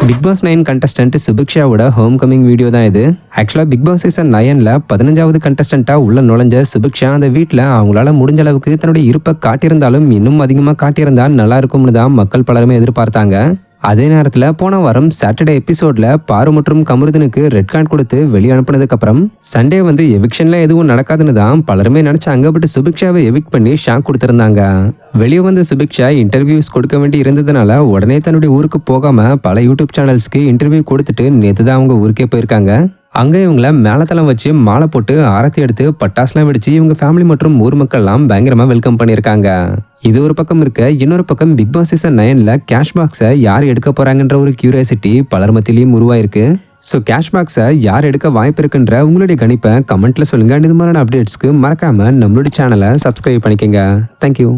Big Boss 9 contestant சுபிக்ஷாவோட home coming video தான் இது. ஆக்சுவலா பிக் பாஸ் சீசன் 9ல 15வது கண்டஸ்டன்டா உள்ள நுழைஞ்ச சுபிக்ஷா அந்த வீட்டுல அவங்களால முடிஞ்ச அளவுக்கு தன்னுடைய இருப்பை காட்டியிருந்தாலும் இன்னும் அதிகமா காட்டியிருந்தா நல்லா இருக்கும்னு தான் மக்கள் பலருமே எதிர்பார்த்தாங்க. அதே நேரத்துல போன வாரம் சாட்டர்டே எபிசோட்ல பாரு மற்றும் கமருதனுக்கு ரெட் கார்டு கொடுத்து வெளியே அனுப்புனதுக்கு அப்புறம் சண்டே வந்து எவிக்ஷன்ல எதுவும் நடக்காதுன்னு தான் பலருமே நினைச்சாங்க. பட் சுபிக்ஷாவை எவிக் பண்ணி ஷாக் கொடுத்திருந்தாங்க. வெளியே வந்து சுபிக்ஷா இன்டர்வியூஸ் கொடுக்க வேண்டி இருந்ததுனால உடனே தன்னுடைய ஊருக்கு போகாம பல யூடியூப் சேனல்ஸ்க்கு இன்டர்வியூ கொடுத்துட்டு நேற்று தான் அவங்க ஊருக்கே போயிருக்காங்க. அங்க இவங்கள மேலத்தளம் வச்சு மாலை போட்டு ஆரத்தி எடுத்து பட்டாசுலாம் வெடிச்சு இவங்க ஃபேமிலி மற்றும் ஊர் மக்கள்லாம் பயங்கரமா வெல்கம் பண்ணியிருக்காங்க. இது ஒரு பக்கம் இருக்க, இன்னொரு பக்கம் பிக் பாஸ் சீசன் 9ல கேஷ் பாக்ஸை யார் எடுக்க போறாங்கன்ற ஒரு கியூரியாசிட்டி பலர் மத்தியிலையும் உருவாயிருக்கு. ஸோ கேஷ் பாக்ஸை யார் எடுக்க வாய்ப்பு இருக்குன்ற உங்களுடைய கணிப்பை கமெண்ட்ல சொல்லுங்க. இது மாதிரியான அப்டேட்ஸ்க்கு மறக்காம நம்மளுடைய சேனலை சப்ஸ்கிரைப் பண்ணிக்கங்க. தேங்க்யூ.